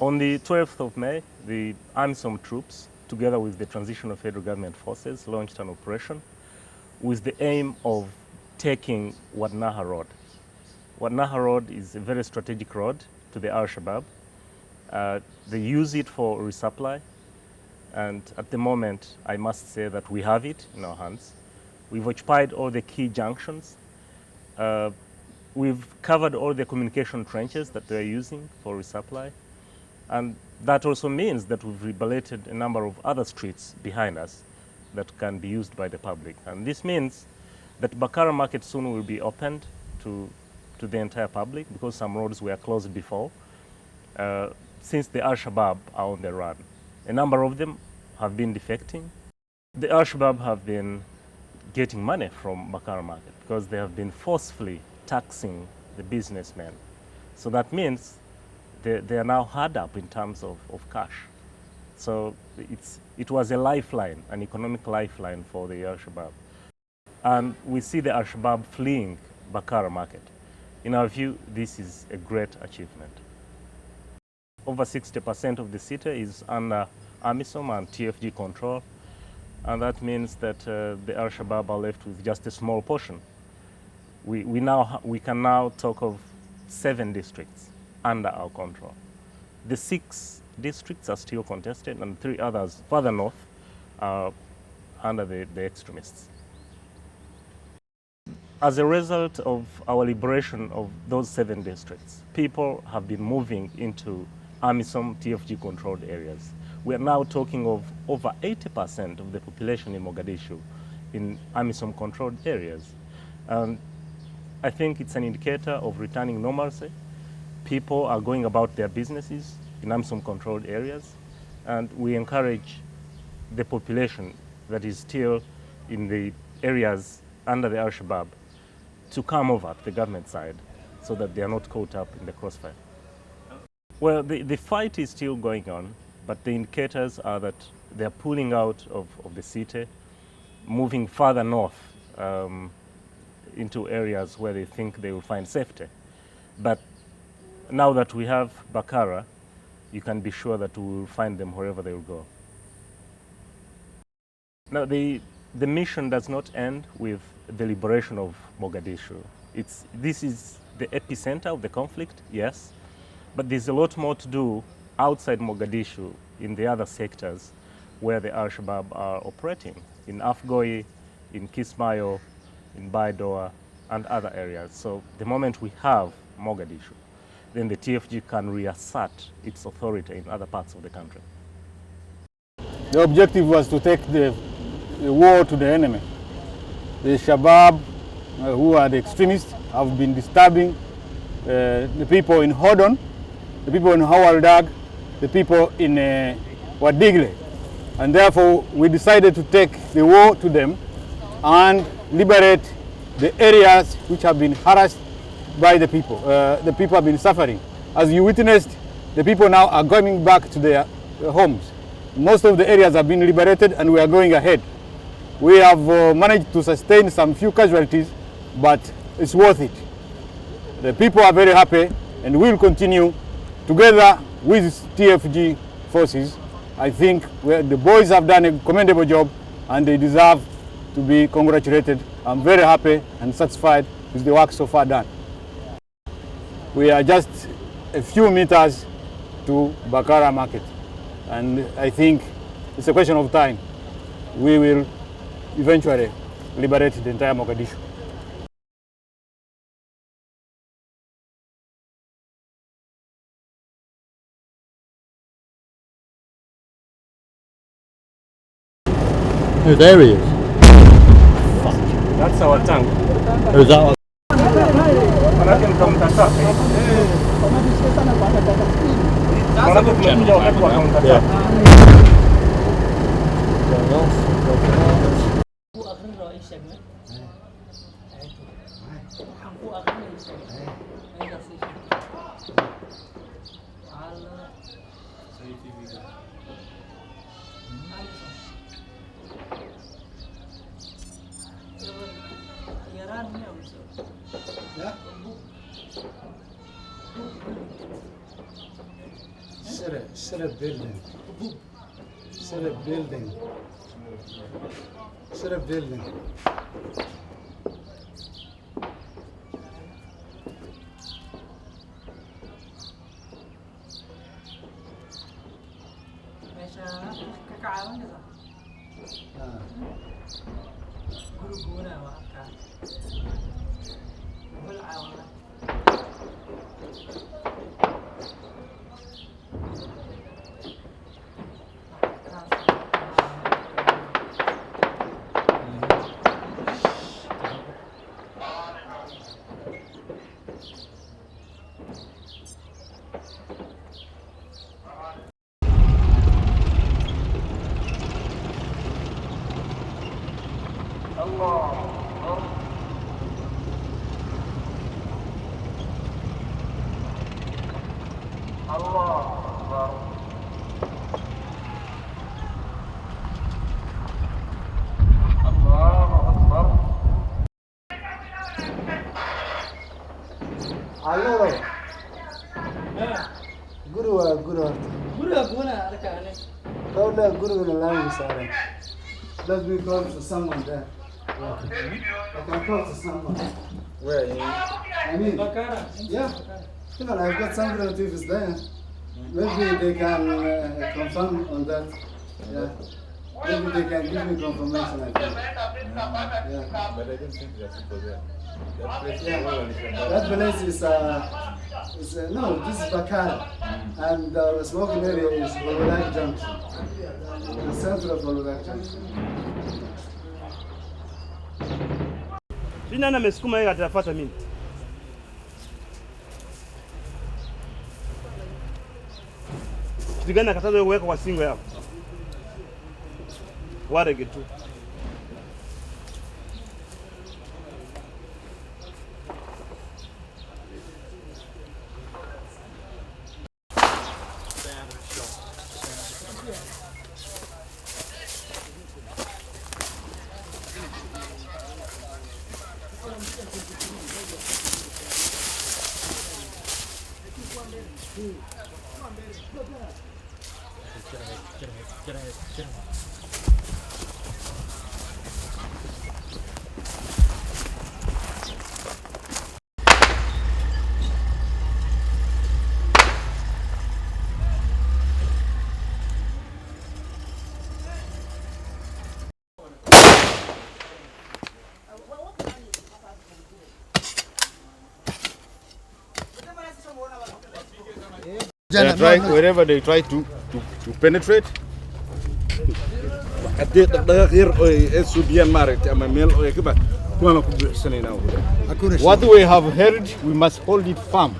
On the 12th of May, the AMISOM troops, together with the transitional federal government forces, launched an operation with the aim of taking Wadnaha Road. Wadnaha Road is a very strategic road to the Al-Shabaab. They use it for resupply, and at the moment, I must say that we have it in our hands. We've occupied all the key junctions. We've covered all the communication trenches that they're using for resupply. And that also means that we've liberated a number of other streets behind us that can be used by the public. And this means that Bakaaro market soon will be opened to the entire public, because some roads were closed before, since the Al-Shabaab are on the run. A number of them have been defecting. The Al-Shabaab have been getting money from Bakaaro market because they have been forcefully taxing the businessmen. So that means they are now hard up in terms of cash. So it was a lifeline, an economic lifeline for the Al-Shabaab. And we see the Al-Shabaab fleeing Bakaaro market. In our view, this is a great achievement. Over 60% of the city is under AMISOM and TFG control. And that means that the Al-Shabaab are left with just a small portion. We can now talk of 7 districts under our control. The 6 districts are still contested, and 3 others further north are under the extremists. As a result of our liberation of those 7 districts, people have been moving into AMISOM TFG controlled areas. We are now talking of over 80% of the population in Mogadishu in AMISOM controlled areas. And I think it's an indicator of returning normalcy. People are going about their businesses in AMISOM controlled areas, and we encourage the population that is still in the areas under the Al-Shabaab to come over to the government side so that they are not caught up in the crossfire. Well, the fight is still going on, but the indicators are that they are pulling out of the city, moving further north into areas where they think they will find safety. But now that we have Bakaaro, you can be sure that we will find them wherever they will go. Now, the mission does not end with the liberation of Mogadishu. This is the epicenter of the conflict, yes, but there's a lot more to do outside Mogadishu in the other sectors where the Al-Shabaab are operating, in Afgoye, in Kismayo, in Baidoa, and other areas. So the moment we have Mogadishu, then the TFG can reassert its authority in other parts of the country. The objective was to take the war to the enemy. The Shabaab, who are the extremists, have been disturbing the people in Hodon, the people in Hawaldag, the people in Wadigle. And therefore, we decided to take the war to them and liberate the areas which have been harassed by the people. The people have been suffering. As you witnessed, the people now are going back to their homes. Most of the areas have been liberated, and we are going ahead. We have managed to sustain some few casualties, but it's worth it. The people are very happy, and we'll continue together with TFG forces. I think the boys have done a commendable job, and they deserve to be congratulated. I'm very happy and satisfied with the work so far done. We are just a few meters to Bakaaro market, and I think it's a question of time. We will eventually liberate the entire Mogadishu. Oh, there he is. Fuck. That's our tank. Who's that one? Should have building. Should have building. Should have building. Hello. Guru horta. Guriga kuna arka ane. Kawda guriga laami saaran. Let me call to someone there. I can call to someone. Where? I mean, Bakaaro. yeah. Come on, I've got some relatives there. Maybe they can confirm on that. Yeah. Maybe they can give me confirmation. I think. Yeah. But I don't think there are people there. That place That place is no, this is Bakaaro, and the smoking area is Waagacusub Junction, the center of Waagacusub Junction. Sina na mesukuma yeye atafuata mimi. Kitu gani nakataza kuweka kwa singo yako? Warege tu. Wherever they try to penetrate. What we have heard, we must hold it firm.